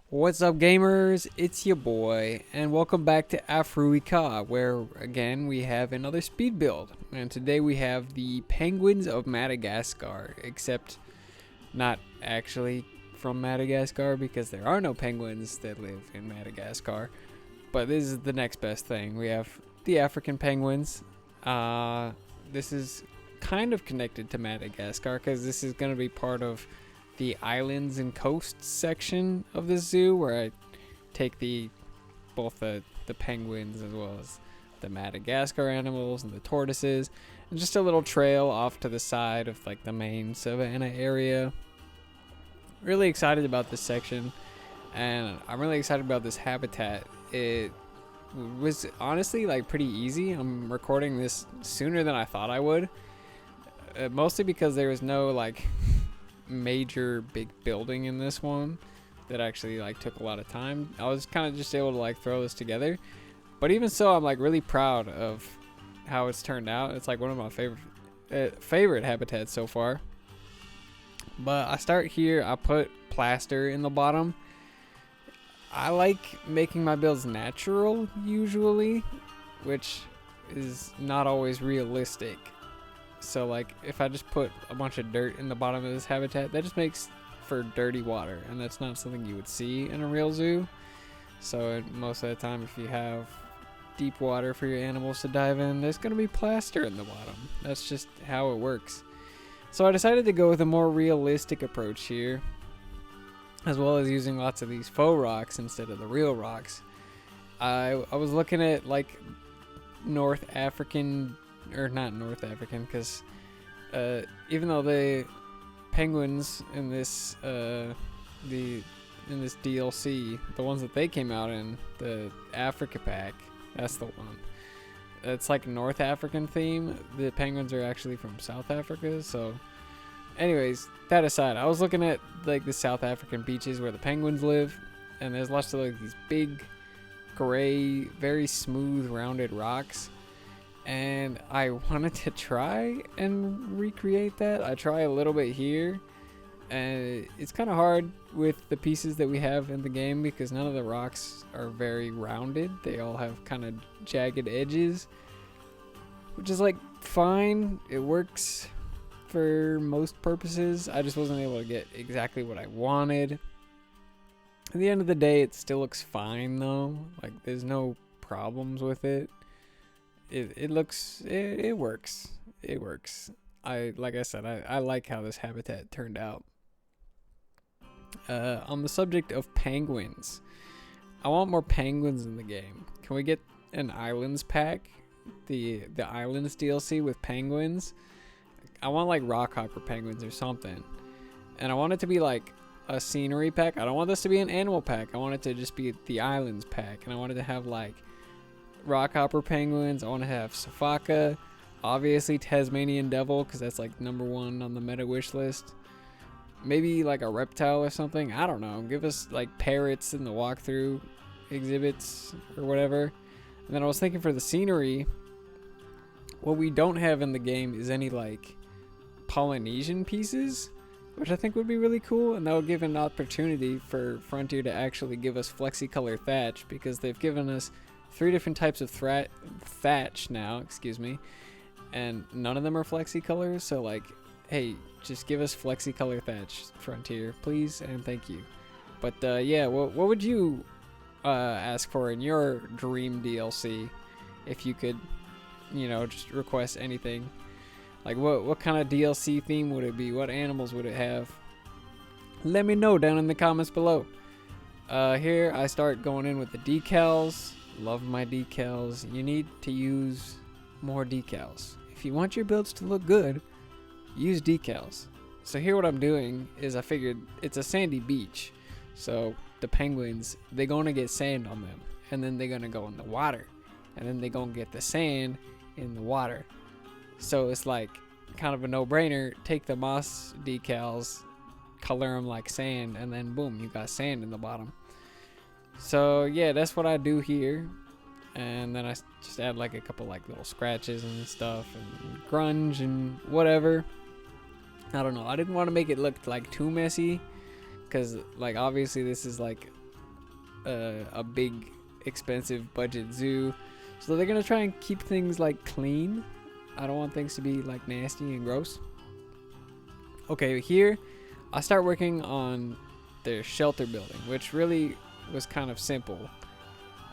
What's up, gamers? It's your boy, and welcome back to Af-Rui-Ka, where again we have another speed build. And today we have the Penguins of Madagascar, except not actually from Madagascar because there are no penguins that live in Madagascar. But this is the next best thing. We have the African penguins. This is kind of connected to Madagascar because this is going to be part of the islands and coasts section of the zoo, where I take both the penguins as well as the Madagascar animals and the tortoises, and just a little trail off to the side of like the main savanna area. Really excited about this section, and I'm really excited about this habitat. It was honestly like pretty easy. I'm recording this sooner than I thought I would, mostly because there was no like major big building in this one that actually like took a lot of time. I was kind of just able to like throw this together, but even so, I'm like really proud of how it's turned out. It's like one of my favorite habitats so far. But I start here. I put plaster in the bottom. I like making my builds natural usually, which is not always realistic. So like if I just put a bunch of dirt in the bottom of this habitat, that just makes for dirty water, and that's not something you would see in a real zoo. So most of the time, if you have deep water for your animals to dive in, there's going to be plaster in the bottom. That's just how it works. So I decided to go with a more realistic approach here, as well as using lots of these faux rocks instead of the real rocks. I was looking at like North African, or not North African, because even though the penguins in this in this DLC, the ones that they came out in, the Africa pack, that's the one. It's like North African theme. The penguins are actually from South Africa. So anyways, that aside, I was looking at like the South African beaches where the penguins live, and there's lots of like these big gray, very smooth rounded rocks, and I wanted to try and recreate that. I try a little bit here, and it's kind of hard with the pieces that we have in the game because none of the rocks are very rounded. They all have kind of jagged edges, which is like fine. It works for most purposes. I just wasn't able to get exactly what I wanted. At the end of the day, it still looks fine though. Like there's no problems with it. It works. It works. Like I said, I like how this habitat turned out. On the subject of penguins, I want more penguins in the game. Can we get an islands pack? The islands DLC with penguins? I want like rockhopper penguins or something. And I want it to be like a scenery pack. I don't want this to be an animal pack. I want it to just be the islands pack. And I want it to have like rockhopper penguins. I want to have Safaka, obviously Tasmanian devil, because that's like #1 on the meta wish list. Maybe like a reptile or something. I don't know. Give us like parrots in the walkthrough exhibits or whatever. And then I was thinking for the scenery, what we don't have in the game is any like Polynesian pieces, which I think would be really cool, and that would give an opportunity for Frontier to actually give us flexicolor thatch, because they've given us 3 different types of thatch now, and none of them are flexicolors. So like, hey, just give us flexicolor thatch, Frontier, please and thank you. But yeah, what would you ask for in your dream DLC if you could, just request anything? Like what kind of DLC theme would it be? What animals would it have? Let me know down in the comments below. Here I start going in with the decals. Love my decals. You need to use more decals. If you want your builds to look good, use decals. So here what I'm doing is I figured it's a sandy beach. So the penguins, they're going to get sand on them. And then they're going to go in the water. And then they're going to get the sand in the water. So it's like kind of a no-brainer. Take the moss decals, color them like sand, and then boom, you got sand in the bottom. So yeah, that's what I do here. And then I just add like a couple like little scratches and stuff and grunge and whatever. I don't know. I didn't want to make it look like too messy, because like obviously this is like a big expensive budget zoo, so they're gonna try and keep things like clean. I don't want things to be like nasty and gross. Okay, here I start working on their shelter building, which really was kind of simple.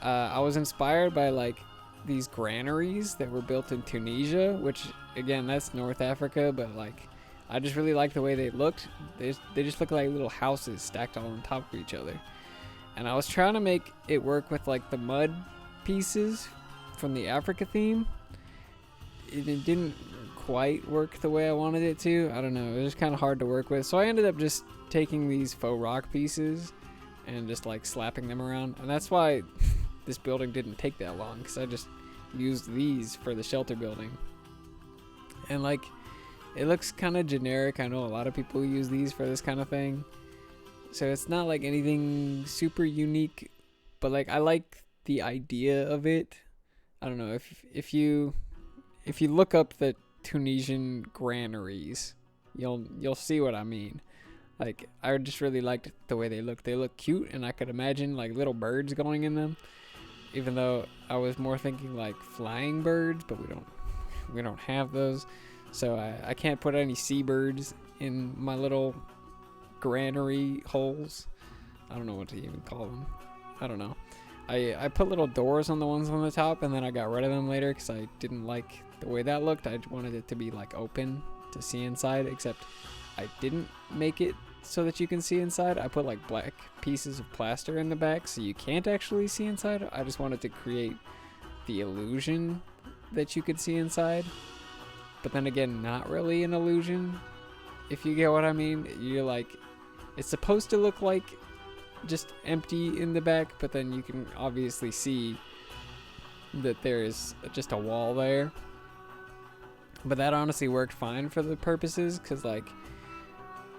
I was inspired by like these granaries that were built in Tunisia, which again, that's North Africa, but like I just really like the way they looked. They just look like little houses stacked all on top of each other. And I was trying to make it work with like the mud pieces from the Africa theme. It didn't quite work the way I wanted it to. I don't know, it was just kind of hard to work with. So I ended up just taking these faux rock pieces and just like slapping them around. And that's why this building didn't take that long, because I just used these for the shelter building. And like, it looks kind of generic. I know a lot of people use these for this kind of thing. So it's not like anything super unique, but like I like the idea of it. I don't know, if you look up the Tunisian granaries, you'll see what I mean. Like, I just really liked the way they look. They look cute, and I could imagine like little birds going in them. Even though I was more thinking like flying birds, but we don't have those. So I can't put any seabirds in my little granary holes. I don't know what to even call them. I don't know. I put little doors on the ones on the top, and then I got rid of them later because I didn't like the way that looked. I wanted it to be like open to see inside, except I didn't make it so that you can see inside. I put like black pieces of plaster in the back so you can't actually see inside. I just wanted to create the illusion that you could see inside, but then again, not really an illusion, if you get what I mean. You're like, it's supposed to look like just empty in the back, but then you can obviously see that there is just a wall there. But that honestly worked fine for the purposes, because like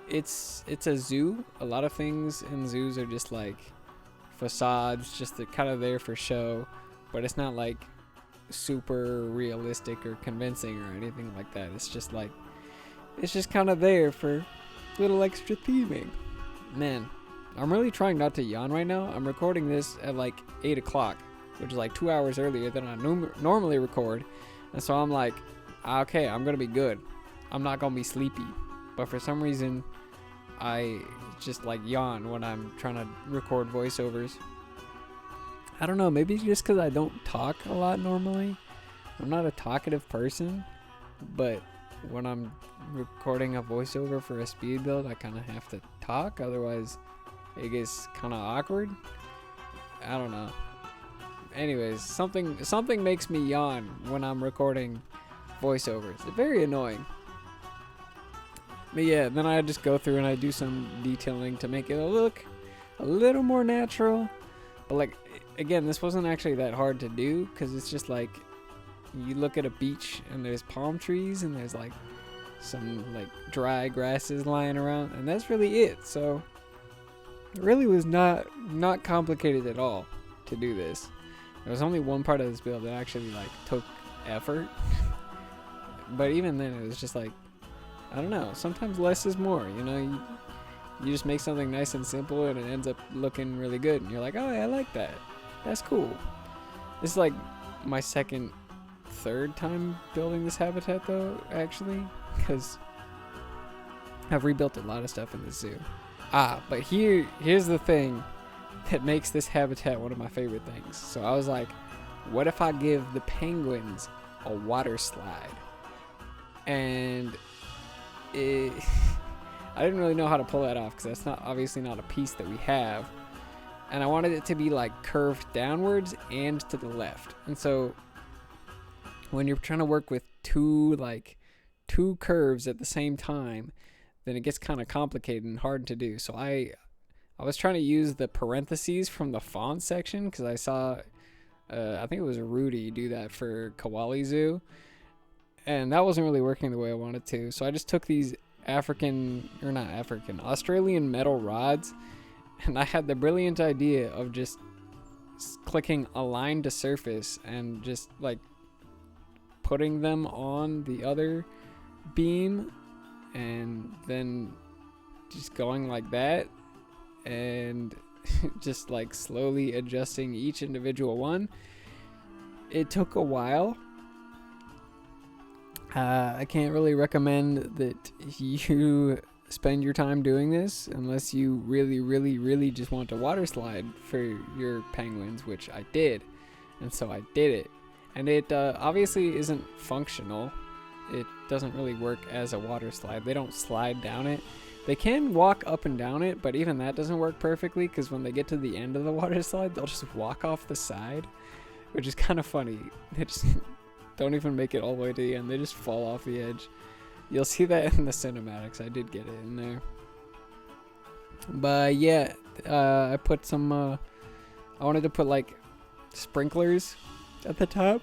it's a zoo. A lot of things in zoos are just like facades, just kind of there for show, but it's not like super realistic or convincing or anything like that. It's just kind of there for little extra theming. Man, I'm really trying not to yawn right now. I'm recording this at like 8 o'clock, which is like 2 hours earlier than I normally record. And so I'm like, okay, I'm going to be good. I'm not going to be sleepy. But for some reason, I just like yawn when I'm trying to record voiceovers. I don't know, maybe just because I don't talk a lot normally. I'm not a talkative person, but when I'm recording a voiceover for a speed build, I kind of have to talk, otherwise it gets kind of awkward. I don't know. Anyways, something makes me yawn when I'm recording voiceovers. It's very annoying. But yeah, then I just go through and I do some detailing to make it look a little more natural. But like, again, this wasn't actually that hard to do, because it's just like, you look at a beach and there's palm trees and there's like some like dry grasses lying around, and that's really it. So it really was not complicated at all to do this. There was only one part of this build that actually like took effort. But even then, it was just like, I don't know, sometimes less is more, you know. You just make something nice and simple and it ends up looking really good, and you're like, oh, I like that. That's cool. This is like my third time building this habitat though, actually, because I've rebuilt a lot of stuff in the zoo. But here's the thing that makes this habitat one of my favorite things. So I was like, what if I give the penguins a water slide? And I didn't really know how to pull that off, because that's obviously not a piece that we have. And I wanted it to be like curved downwards and to the left. And so when you're trying to work with two curves at the same time, then it gets kind of complicated and hard to do. So I was trying to use the parentheses from the font section, because I saw, I think it was Rudy do that for Kawali Zoo. And that wasn't really working the way I wanted to. So I just took these Australian metal rods, and I had the brilliant idea of just clicking align to surface and just like putting them on the other beam, and then just going like that, and just like slowly adjusting each individual one. It took a while. I can't really recommend that you spend your time doing this unless you really just want to water slide for your penguins, which I did. And so I did it. And it obviously isn't functional. It doesn't really work as a water slide. They don't slide down it. They can walk up and down it, but even that doesn't work perfectly, because when they get to the end of the water slide, they'll just walk off the side, which is kind of funny. They just don't even make it all the way to the end. They just fall off the edge. You'll see that in the cinematics. I did get it in there. But yeah, I put some, I wanted to put like sprinklers at the top.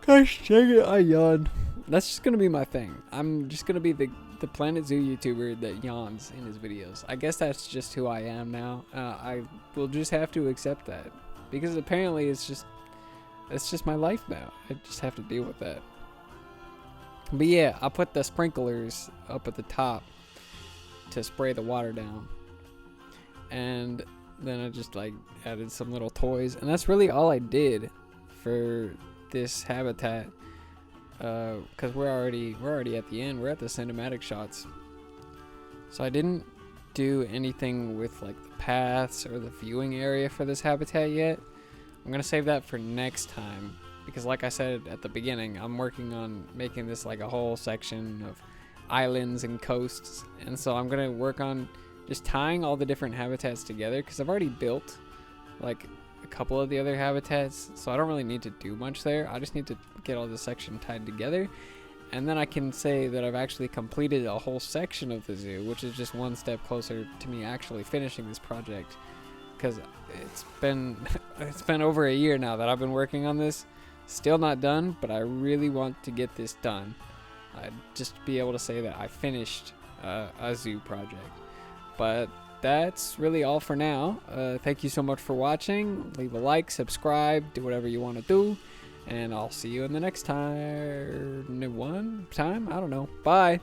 Gosh dang it, I yawned. That's just gonna be my thing. I'm just gonna be the Planet Zoo YouTuber that yawns in his videos. I guess that's just who I am now. I will just have to accept that, because apparently it's just my life now. I just have to deal with that. But yeah, I put the sprinklers up at the top to spray the water down, and then I just like added some little toys, and that's really all I did for this habitat. Because we're already at the end. We're at the cinematic shots, so I didn't do anything with like the paths or the viewing area for this habitat yet. I'm gonna save that for next time, because like I said at the beginning, I'm working on making this like a whole section of islands and coasts, and so I'm gonna work on just tying all the different habitats together, because I've already built like a couple of the other habitats, so I don't really need to do much there. I just need to get all the section tied together, and then I can say that I've actually completed a whole section of the zoo, which is just one step closer to me actually finishing this project, because it's been over a year now that I've been working on this. Still not done, but I really want to get this done. I'd just be able to say that I finished a zoo project. But that's really all for now. Thank you so much for watching. Leave a like, subscribe, do whatever you want to do, and I'll see you in the next time. I don't know. Bye.